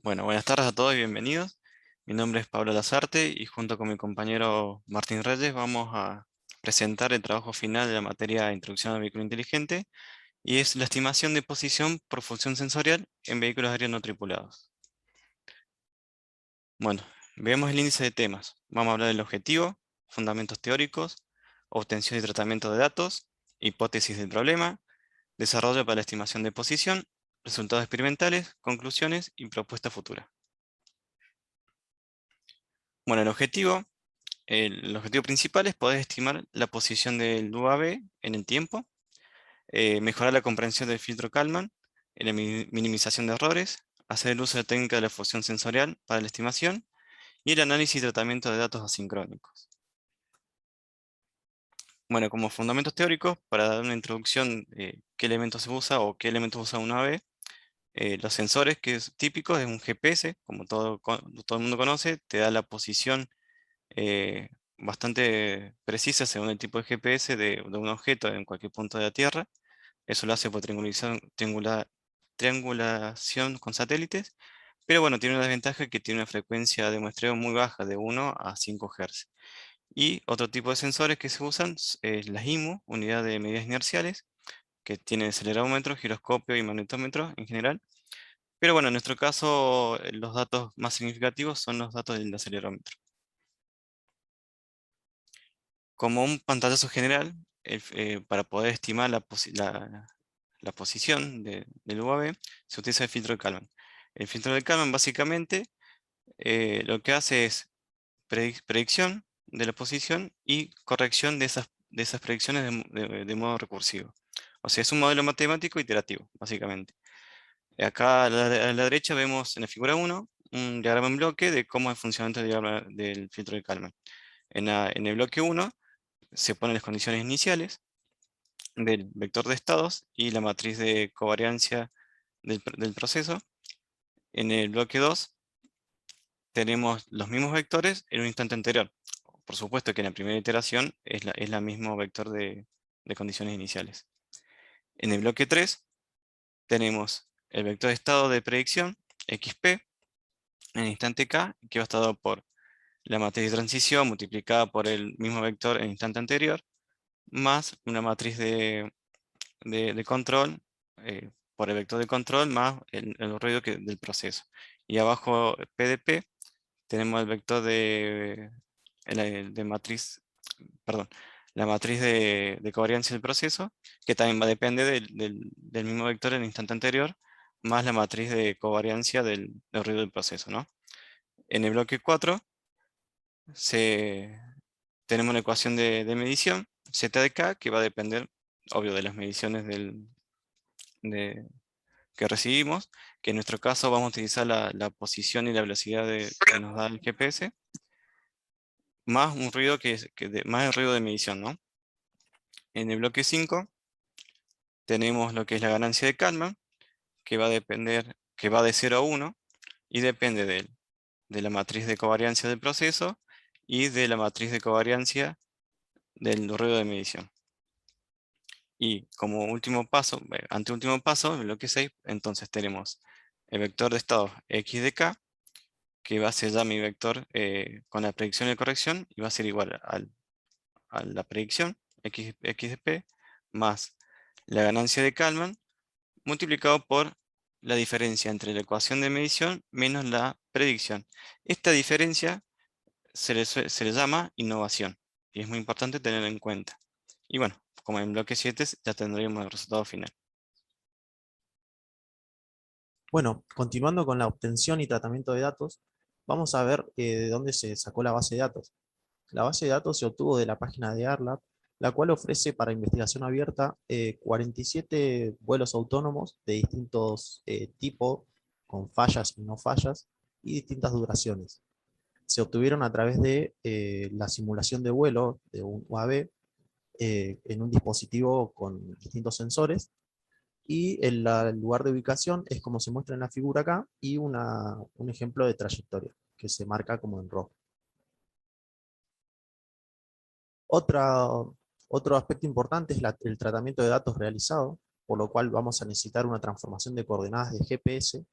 Bueno, buenas tardes a todos y bienvenidos. Mi nombre es Pablo Lazarte y junto con mi compañero Martín Reyes vamos a presentar el trabajo final de la materia Introducción al Vehículo Inteligente y es la estimación de posición por función sensorial en vehículos aéreos no tripulados. Bueno, veamos el índice de temas. Vamos a hablar del objetivo, fundamentos teóricos, obtención y tratamiento de datos, hipótesis del problema, desarrollo para la estimación de posición, resultados experimentales, conclusiones y propuesta futura. Bueno, el objetivo principal es poder estimar la posición del UAV en el tiempo, mejorar la comprensión del filtro Kalman, la minimización de errores, hacer el uso de la técnica de la fusión sensorial para la estimación y el análisis y tratamiento de datos asincrónicos. Bueno, como fundamentos teóricos, para dar una introducción, qué elementos se usa o qué elementos usa un UAV, los sensores que es típico es un GPS, como todo el mundo conoce, te da la posición eh, bastante precisa según el tipo de GPS de un objeto en cualquier punto de la Tierra. Eso lo hace por triangulación con satélites. Pero bueno, tiene una desventaja que tiene una frecuencia de muestreo muy baja, de 1 a 5 Hz. Y otro tipo de sensores que se usan es las IMU, unidad de medidas inerciales, que tiene acelerómetro, giroscopio y magnetómetro en general. Pero bueno, en nuestro caso, los datos más significativos son los datos del acelerómetro. Como un pantallazo general, para poder estimar la posición del UAV, se utiliza el filtro de Kalman. El filtro de Kalman básicamente lo que hace es predicción de la posición y corrección de esas predicciones de modo recursivo. O sea, es un modelo matemático iterativo, básicamente. Acá a la derecha vemos en la figura 1 un diagrama en bloque de cómo es el funcionamiento del diagrama del filtro de Kalman. En el bloque 1 se ponen las condiciones iniciales del vector de estados y la matriz de covariancia del proceso. En el bloque 2 tenemos los mismos vectores en un instante anterior. Por supuesto que en la primera iteración es la mismo vector de condiciones iniciales. En el bloque 3 tenemos el vector de estado de predicción, XP, en el instante K, que va estar dado por la matriz de transición multiplicada por el mismo vector en el instante anterior, más una matriz de control por el vector de control más el ruido del proceso. Y abajo PDP tenemos el vector de matriz, perdón, la matriz de covariancia del proceso, que también va a depender del mismo vector en el instante anterior, más la matriz de covariancia del ruido del proceso, ¿no? En el bloque 4 tenemos la ecuación de medición, Z de K, que va a depender, obvio, de las mediciones que recibimos, que en nuestro caso vamos a utilizar la posición y la velocidad que nos da el GPS, más un ruido más el ruido de medición, ¿no? En el bloque 5 tenemos lo que es la ganancia de Kalman, que va a depender, que va de 0 a 1, y depende de la matriz de covariancia del proceso y de la matriz de covariancia del ruido de medición. Y como último paso, anteúltimo paso, en el bloque 6, entonces tenemos el vector de estado x de k, que va a ser ya mi vector con la predicción y corrección, y va a ser igual a la predicción, x de p, más la ganancia de Kalman, multiplicado por la diferencia entre la ecuación de medición menos la predicción. Esta diferencia se le llama innovación, y es muy importante tenerla en cuenta. Y bueno, como en bloque 7 ya tendríamos el resultado final. Bueno, continuando con la obtención y tratamiento de datos, vamos a ver de dónde se sacó la base de datos. La base de datos se obtuvo de la página de AirLab, la cual ofrece para investigación abierta 47 vuelos autónomos de distintos tipos, con fallas y no fallas, y distintas duraciones. Se obtuvieron a través de la simulación de vuelo de un UAV en un dispositivo con distintos sensores, y el lugar de ubicación es como se muestra en la figura acá, y un ejemplo de trayectoria, que se marca como en rojo. Otra, Otro aspecto importante es el tratamiento de datos realizado, por lo cual vamos a necesitar una transformación de coordenadas de GPS,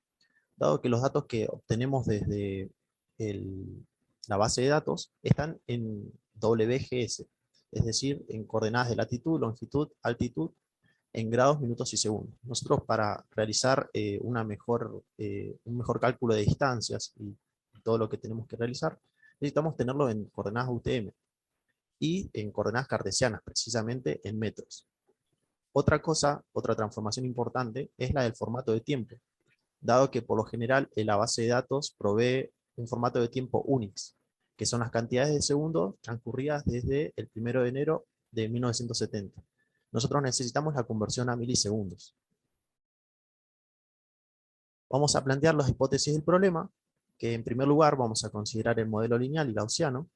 dado que los datos que obtenemos desde la base de datos están en WGS, es decir, en coordenadas de latitud, longitud, altitud, en grados, minutos y segundos. Nosotros para realizar un mejor cálculo de distancias y todo lo que tenemos que realizar, necesitamos tenerlo en coordenadas UTM y en coordenadas cartesianas, precisamente en metros. Otra transformación importante es la del formato de tiempo, dado que por lo general la base de datos provee un formato de tiempo Unix, que son las cantidades de segundos transcurridas desde el 1 de enero de 1970. Nosotros necesitamos la conversión a milisegundos. Vamos a plantear las hipótesis del problema, que en primer lugar vamos a considerar el modelo lineal y gaussiano.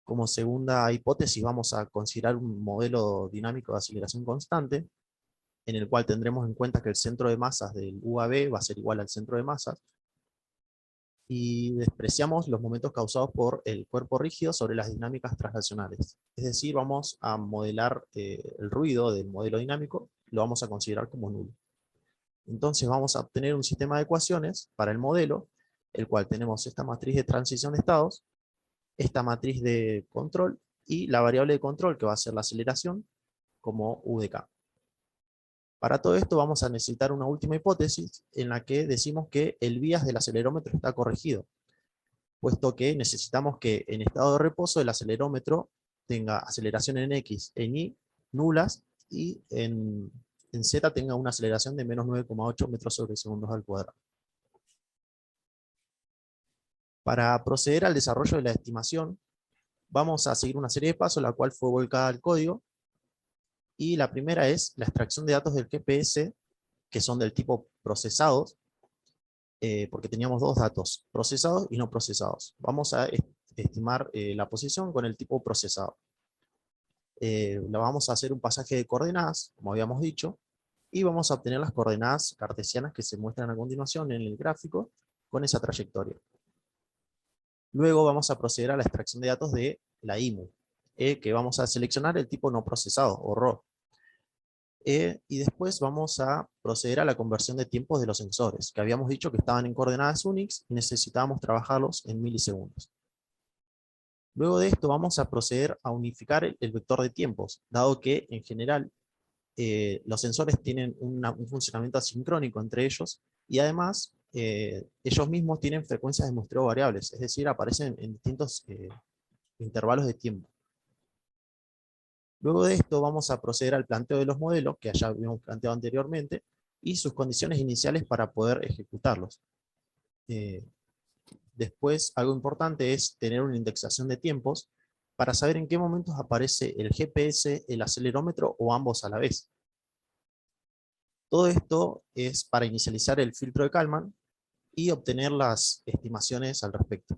Como segunda hipótesis vamos a considerar un modelo dinámico de aceleración constante, en el cual tendremos en cuenta que el centro de masas del UAV va a ser igual al centro de masas, y despreciamos los momentos causados por el cuerpo rígido sobre las dinámicas translacionales. Es decir, vamos a modelar el ruido del modelo dinámico, lo vamos a considerar como nulo. Entonces vamos a obtener un sistema de ecuaciones para el modelo, el cual tenemos esta matriz de transición de estados, esta matriz de control, y la variable de control, que va a ser la aceleración, como U de K. Para todo esto vamos a necesitar una última hipótesis, en la que decimos que el bias del acelerómetro está corregido, puesto que necesitamos que en estado de reposo el acelerómetro tenga aceleración en X, en Y, nulas, y en Z tenga una aceleración de menos 9,8 metros sobre segundos al cuadrado. Para proceder al desarrollo de la estimación, vamos a seguir una serie de pasos, la cual fue volcada al código, y la primera es la extracción de datos del GPS, que son del tipo procesados, porque teníamos dos datos, procesados y no procesados. Vamos a estimar la posición con el tipo procesado. La vamos a hacer un pasaje de coordenadas, como habíamos dicho, y vamos a obtener las coordenadas cartesianas que se muestran a continuación en el gráfico con esa trayectoria. Luego vamos a proceder a la extracción de datos de la IMU, que vamos a seleccionar el tipo no procesado, o RAW. Y después vamos a proceder a la conversión de tiempos de los sensores, que habíamos dicho que estaban en coordenadas Unix y necesitábamos trabajarlos en milisegundos. Luego de esto vamos a proceder a unificar el vector de tiempos, dado que en general los sensores tienen un funcionamiento asincrónico entre ellos, y además ellos mismos tienen frecuencias de muestreo variables, es decir, aparecen en distintos intervalos de tiempo. Luego de esto vamos a proceder al planteo de los modelos, que ya habíamos planteado anteriormente, y sus condiciones iniciales para poder ejecutarlos. Después, algo importante es tener una indexación de tiempos, para saber en qué momentos aparece el GPS, el acelerómetro o ambos a la vez. Todo esto es para inicializar el filtro de Kalman y obtener las estimaciones al respecto.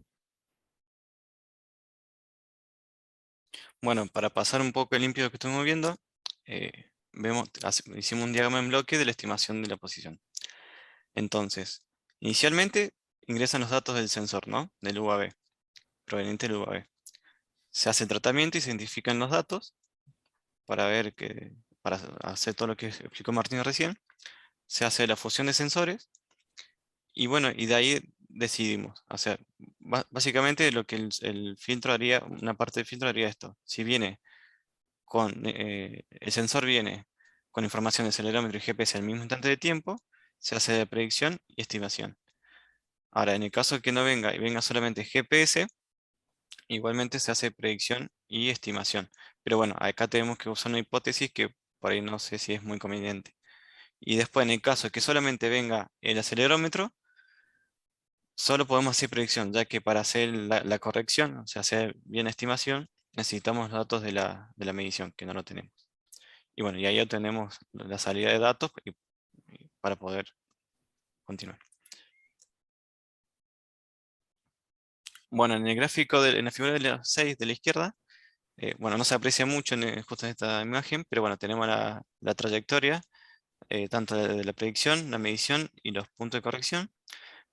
Bueno, para pasar un poco el limpio de lo que estuvimos viendo, hicimos un diagrama en bloque de la estimación de la posición. Entonces, inicialmente ingresan los datos del sensor, ¿no? Del UAV, proveniente del UAV. Se hace el tratamiento y se identifican los datos para para hacer todo lo que explicó Martín recién. Se hace la fusión de sensores y bueno, y de ahí decidimos hacer. Básicamente lo que el filtro haría, una parte del filtro haría esto. Si viene el sensor viene con información de acelerómetro y GPS al mismo instante de tiempo, se hace de predicción y estimación. Ahora, en el caso de que no venga y venga solamente GPS, igualmente se hace predicción y estimación. Pero bueno, acá tenemos que usar una hipótesis que por ahí no sé si es muy conveniente. Y después, en el caso de que solamente venga el acelerómetro, solo podemos hacer predicción, ya que para hacer la corrección, o sea, hacer bien estimación, necesitamos los datos de la medición, que no lo tenemos. Y bueno, y ahí ya tenemos la salida de datos para poder continuar. Bueno, en el gráfico, en la figura de la 6 de la izquierda, bueno, no se aprecia mucho justo en esta imagen, pero bueno, tenemos la trayectoria, tanto de la predicción, la medición y los puntos de corrección.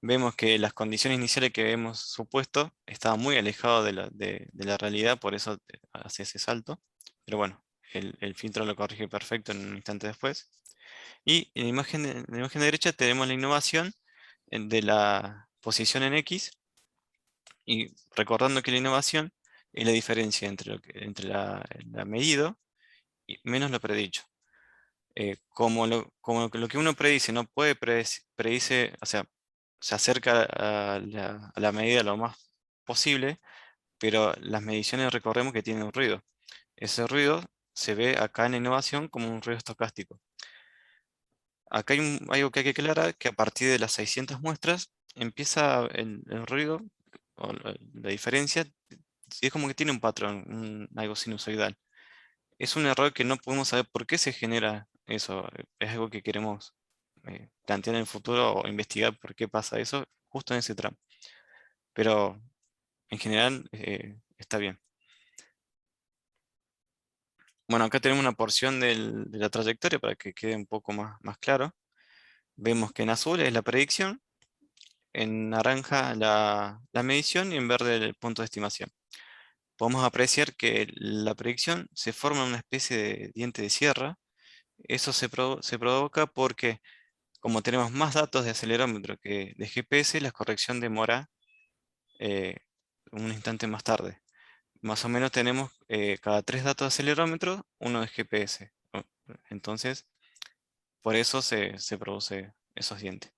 Vemos que las condiciones iniciales que hemos supuesto estaban muy alejados de la realidad, por eso hace ese salto. Pero bueno, el filtro lo corrige perfecto en un instante después. Y en la imagen de derecha tenemos la innovación de la posición en X, y recordando que la innovación es la diferencia entre, entre la medido y menos lo predicho. Como lo que uno predice no puede predice, o sea, se acerca a la medida lo más posible, pero las mediciones recordemos que tienen un ruido. Ese ruido se ve acá en la innovación como un ruido estocástico. Acá hay algo que hay que aclarar, que a partir de las 600 muestras empieza el ruido, o la diferencia, es como que tiene un patrón, algo sinusoidal. Es un error que no podemos saber por qué se genera eso. Es algo que queremos plantear en el futuro o investigar por qué pasa eso justo en ese tramo. Pero en general está bien. Bueno, acá tenemos una porción de la trayectoria para que quede un poco más claro. Vemos que en azul es la predicción, en naranja la medición y en verde el punto de estimación. Podemos apreciar que la predicción se forma en una especie de diente de sierra. Eso se provoca porque como tenemos más datos de acelerómetro que de GPS, la corrección demora eh, un instante más tarde. Más o menos tenemos cada 3 datos de acelerómetro, uno de GPS. Entonces, por eso se produce esos dientes.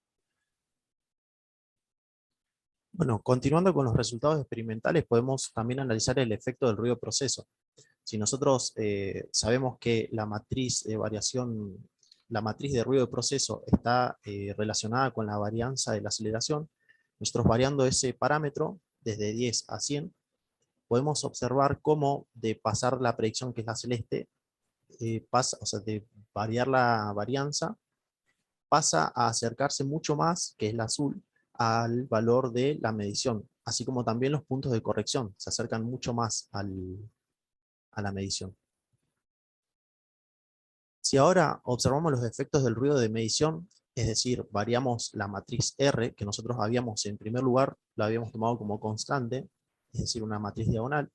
Bueno, continuando con los resultados experimentales, podemos también analizar el efecto del ruido proceso. Si nosotros sabemos que la matriz de variación, la matriz de ruido de proceso está relacionada con la varianza de la aceleración, nosotros variando ese parámetro desde 10 a 100, podemos observar cómo de pasar la predicción que es la celeste, pasa, o sea, de variar la varianza, pasa a acercarse mucho más, que es la azul, al valor de la medición, así como también los puntos de corrección se acercan mucho más a la medición. Si ahora observamos los efectos del ruido de medición, es decir, variamos la matriz R, que nosotros habíamos en primer lugar, la habíamos tomado como constante, es decir, una matriz diagonal.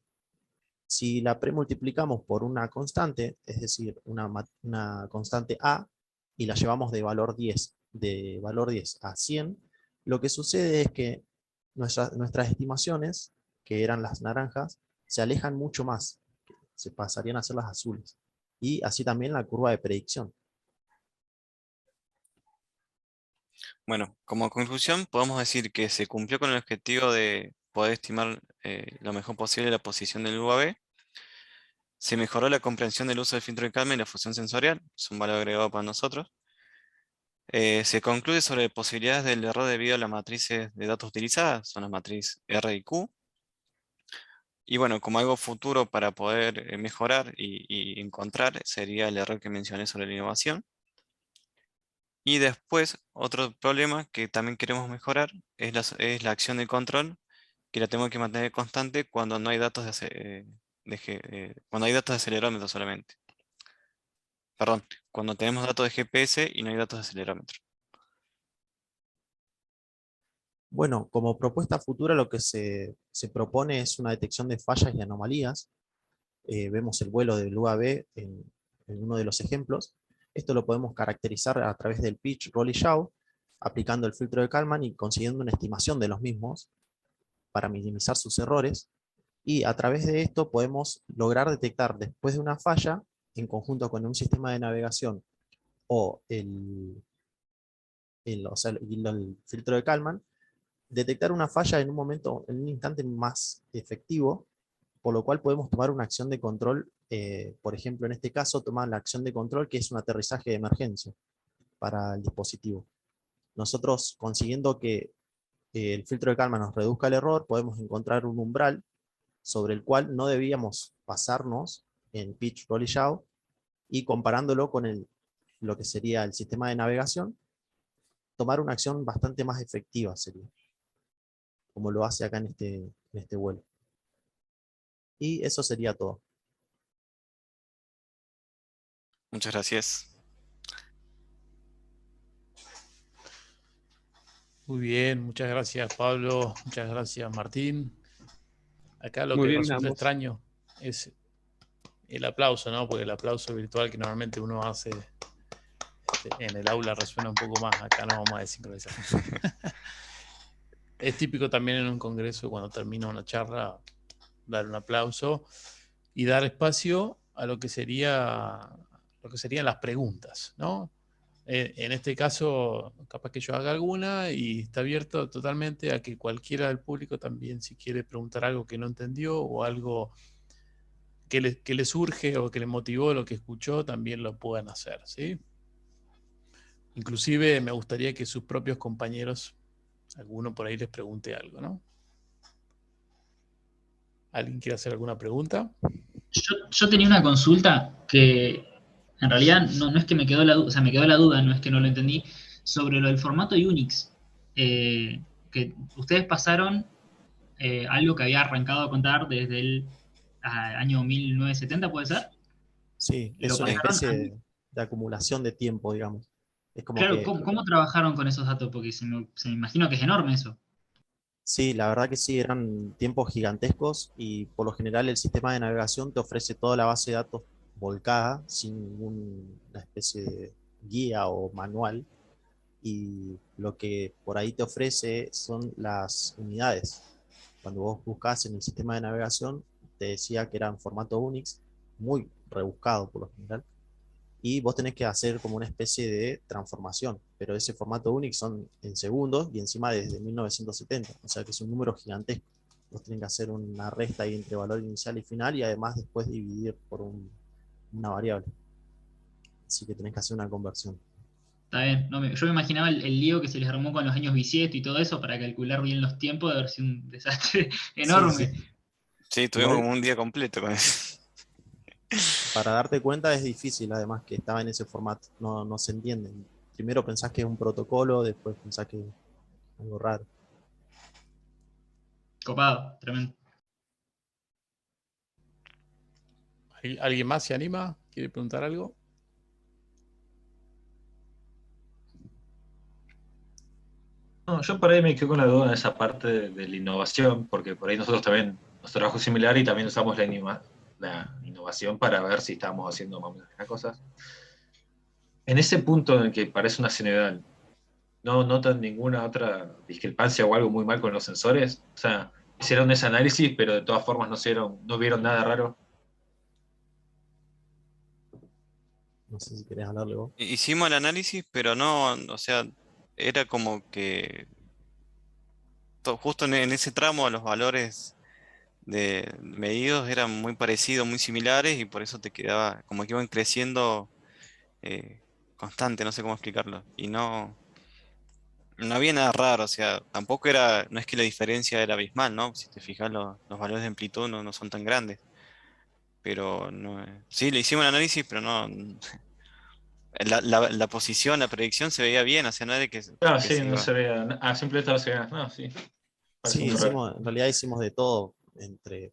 Si la premultiplicamos por una constante, es decir, una constante A, y la llevamos de valor 10 a 100, lo que sucede es que nuestras estimaciones, que eran las naranjas, se alejan mucho más, se pasarían a ser las azules. Y así también la curva de predicción. Bueno, como conclusión, podemos decir que se cumplió con el objetivo de poder estimar lo mejor posible la posición del UAV. Se mejoró la comprensión del uso del filtro de Kalman y la fusión sensorial, es un valor agregado para nosotros. Se concluye sobre posibilidades del error debido a las matrices de datos utilizadas, son las matrices R y Q. Y bueno, como algo futuro para poder mejorar y encontrar, sería el error que mencioné sobre la innovación. Y después, otro problema que también queremos mejorar es la acción de control, que la tenemos que mantener constante cuando no hay datos cuando hay datos de acelerómetro solamente. Perdón, cuando tenemos datos de GPS y no hay datos de acelerómetro. Bueno, como propuesta futura lo que se propone es una detección de fallas y anomalías. Vemos el vuelo del UAV en uno de los ejemplos. Esto lo podemos caracterizar a través del pitch, roll y yaw, aplicando el filtro de Kalman y consiguiendo una estimación de los mismos para minimizar sus errores. Y a través de esto podemos lograr detectar después de una falla, en conjunto con un sistema de navegación o o sea, el filtro de Kalman, detectar una falla en un momento, en un instante más efectivo, por lo cual podemos tomar una acción de control, por ejemplo, en este caso, tomar la acción de control que es un aterrizaje de emergencia para el dispositivo. Nosotros, consiguiendo que el filtro de calma nos reduzca el error, podemos encontrar un umbral sobre el cual no debíamos pasarnos en pitch, roll y yaw, y comparándolo con lo que sería el sistema de navegación, tomar una acción bastante más efectiva sería, como lo hace acá en este vuelo. Y eso sería todo. Muchas gracias. Muy bien, muchas gracias Pablo, muchas gracias Martín. Acá lo Muy que bien, resulta ambos. extraño es el aplauso, ¿no? Porque el aplauso virtual que normalmente uno hace En el aula resuena un poco más, acá no vamos a desincronizar. Es típico también en un congreso, cuando termina una charla, dar un aplauso y dar espacio a lo que serían las preguntas, ¿no? En este caso, capaz que yo haga alguna y está abierto totalmente a que cualquiera del público también, si quiere preguntar algo que no entendió o algo que le surge o que le motivó lo que escuchó, también lo puedan hacer, ¿sí? Inclusive me gustaría que sus propios compañeros, alguno por ahí les pregunte algo, ¿no? ¿Alguien quiere hacer alguna pregunta? Yo tenía una consulta que en realidad no es que me quedó la duda, o sea, me quedó la duda, no es que no lo entendí, sobre lo del formato Unix. Que ustedes pasaron algo que había arrancado a contar desde el año 1970, ¿puede ser? Sí, Lo es una Sí. pasaron especie de acumulación de tiempo, digamos. Es como Claro, que, ¿cómo trabajaron con esos datos? Porque se me imagino que es enorme eso. sí, la verdad que sí, eran tiempos gigantescos y por lo general el sistema de navegación te ofrece toda la base de datos volcada sin ninguna especie de guía o manual, y lo que por ahí te ofrece son las unidades. Cuando vos buscas en el sistema de navegación, te decía que era en formato Unix, muy rebuscado por lo general, y vos tenés que hacer como una especie de transformación, pero ese formato Unix son en segundos y encima desde 1970, o sea que es un número gigantesco. Vos tenés que hacer una resta ahí entre valor inicial y final y además después dividir por una variable. Así que tenés que hacer una conversión. Está bien. No, yo me imaginaba el lío que se les armó con los años bisiesto y todo eso para calcular bien los tiempos, de haber sido un desastre Sí, sí. enorme. Sí, tuvimos Igual, como un día completo con eso. para darte cuenta es difícil además que estaba en ese formato, no se entiende. Primero pensás que es un protocolo, después pensás que es algo raro. Copado, tremendo. ¿Alguien más se anima? ¿Quiere preguntar algo? No, yo por ahí me quedo con la duda en esa parte de la innovación, porque por ahí nosotros también, nuestro trabajo es similar y también usamos la innovación para ver si estamos haciendo más o menos las cosas. En ese punto en el que parece una señal, ¿no notan ninguna otra discrepancia o algo muy mal con los sensores? O sea, hicieron ese análisis, pero de todas formas no vieron nada raro. No sé si querés hablarle vos. Hicimos el análisis, pero no, o sea, era como que justo en ese tramo los valores de medidos eran muy parecidos, muy similares y por eso te quedaba como que iban creciendo constante, no sé cómo explicarlo. Y no había nada raro, o sea, tampoco era, no es que la diferencia era abismal, ¿no? Si te fijas, los valores de amplitud no son tan grandes. Pero no, sí, le hicimos el análisis, pero no, la posición, la predicción se veía bien, o sea, no era Ah, que sí, se no iba. se veía, a simple vista no se veía, no, sí, parece Sí, muy raro. en realidad hicimos de todo.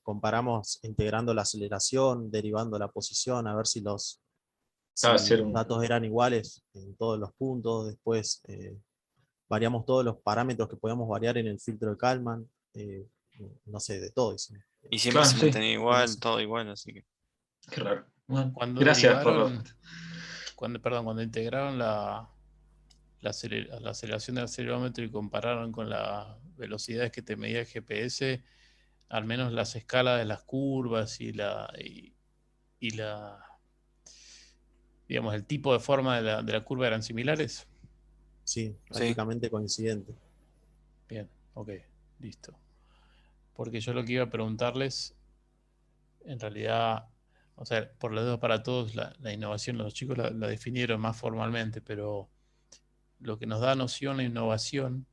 Comparamos integrando la aceleración, derivando la posición, a ver Estaba si hacer los datos eran iguales en todos los puntos. Después variamos todos los parámetros que podíamos variar en el filtro de Kalman. eh, no sé, de todo hicimos. Y siempre Claro, se sí, mantenía igual, Buenísimo. todo igual, así que. qué raro. Bueno, Cuando gracias por derivaron, cuando integraron la aceleración del acelerómetro y compararon con las velocidades que te medía el GPS, al menos las escalas de las curvas y la, digamos, el tipo de forma de la curva eran similares. Sí, Sí. prácticamente coincidente. Bien, ok, listo. Porque yo lo que iba a preguntarles, en realidad, o sea, por los dedos para todos, la innovación, los chicos la definieron más formalmente, pero lo que nos da noción de innovación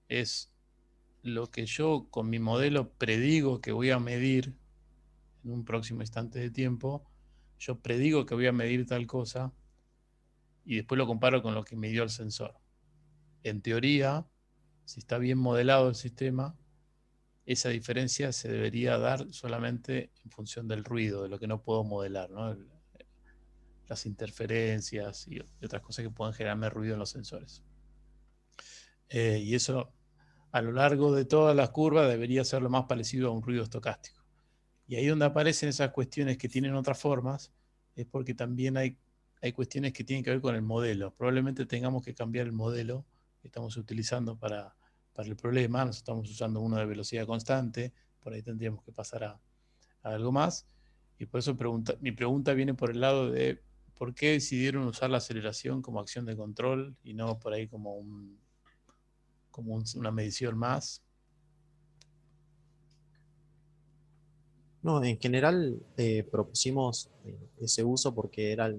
es lo que yo con mi modelo predigo que voy a medir en un próximo instante de tiempo. Yo predigo que voy a medir tal cosa y después lo comparo con lo que midió el sensor. En teoría, si está bien modelado el sistema, esa diferencia se debería dar solamente en función del ruido, de lo que no puedo modelar, ¿no? Las interferencias y otras cosas que pueden generarme ruido en los sensores. Y eso a lo largo de todas las curvas debería ser lo más parecido a un ruido estocástico. Y ahí donde aparecen esas cuestiones que tienen otras formas, es porque también hay hay cuestiones que tienen que ver con el modelo. Probablemente tengamos que cambiar el modelo que estamos utilizando para el problema. Nosotros estamos usando uno de velocidad constante, por ahí tendríamos que pasar a algo más. Y por eso mi pregunta viene por el lado de por qué decidieron usar la aceleración como acción de control y no por ahí como una medición más. No, en general propusimos ese uso porque era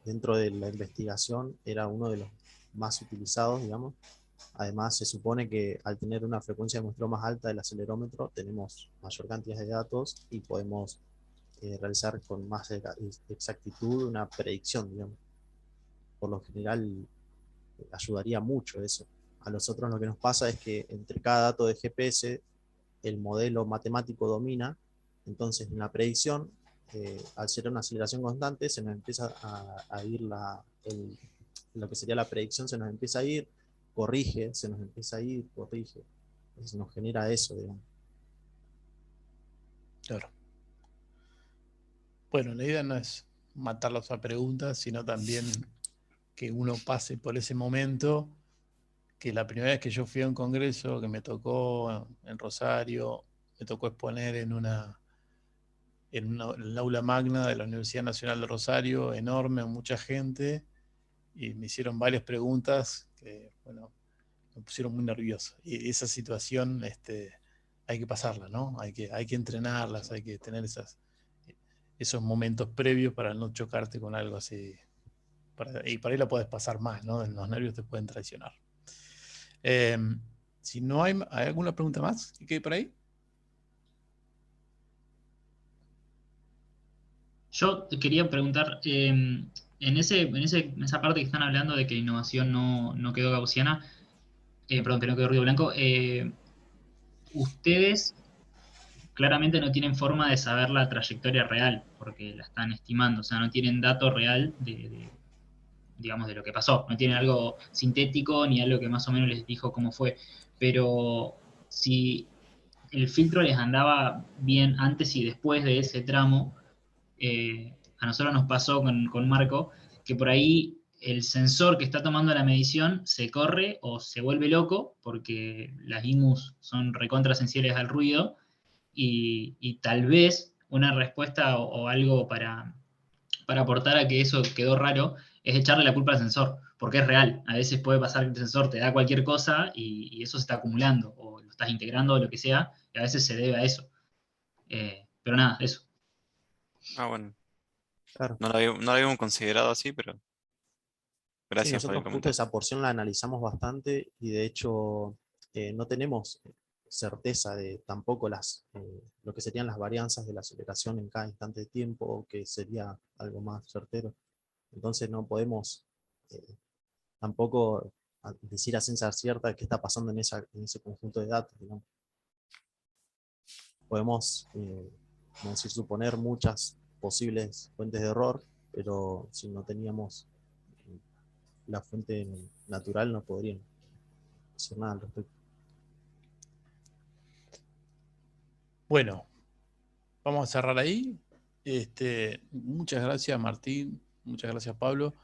dentro de la investigación era uno de los más utilizados, digamos. Además, se supone que al tener una frecuencia de muestreo más alta del acelerómetro, tenemos mayor cantidad de datos y podemos realizar con más exactitud una predicción, digamos. Por lo general, ayudaría mucho eso. A nosotros lo que nos pasa es que entre cada dato de GPS, el modelo matemático domina, entonces en la predicción, al ser una aceleración constante, se nos empieza a ir lo que sería la predicción, se nos empieza a ir, corrige, se nos empieza a ir, corrige. Entonces nos genera eso, digamos. Claro. Bueno, la idea no es matarlos a preguntas, sino también que uno pase por ese momento, que la primera vez que yo fui a un congreso, que me tocó en Rosario, me tocó exponer en el aula magna de la Universidad Nacional de Rosario, enorme, mucha gente, y me hicieron varias preguntas que, bueno, me pusieron muy nervioso. Y esa situación hay que pasarla, ¿no? Hay que entrenarlas, hay que tener esos momentos previos para no chocarte con algo así. Y por ahí la puedes pasar más, ¿no? Los nervios te pueden traicionar. Si no ¿hay alguna pregunta más que quede por ahí? Yo te quería preguntar, en esa parte que están hablando de que la innovación no quedó gaussiana, perdón, que no quedó ruido blanco, ustedes claramente no tienen forma de saber la trayectoria real, porque la están estimando, o sea, no tienen dato real digamos, de lo que pasó, no tienen algo sintético ni algo que más o menos les dijo cómo fue, pero si el filtro les andaba bien antes y después de ese tramo, a nosotros nos pasó con Marco, que por ahí el sensor que está tomando la medición se corre o se vuelve loco, porque las IMUs son recontrasensibles al ruido, y tal vez una respuesta o algo para aportar a que eso quedó raro es echarle la culpa al sensor, porque es real. A veces puede pasar que el sensor te da cualquier cosa y eso se está acumulando, o lo estás integrando o lo que sea, y a veces se debe a eso. Pero nada, eso. Ah, bueno, Claro. no lo habíamos considerado así, pero Sí, gracias por el nosotros justo comentario. esa porción la analizamos bastante y de hecho no tenemos certeza de tampoco lo que serían las varianzas de la aceleración en cada instante de tiempo, que sería algo más certero. Entonces no podemos tampoco decir a ciencia cierta qué está pasando en ese conjunto de datos, ¿no? Podemos como decir, suponer muchas posibles fuentes de error, pero si no teníamos la fuente natural no podrían decir nada al respecto. Bueno, vamos a cerrar ahí. Muchas gracias, Martín. Muchas gracias, Pablo.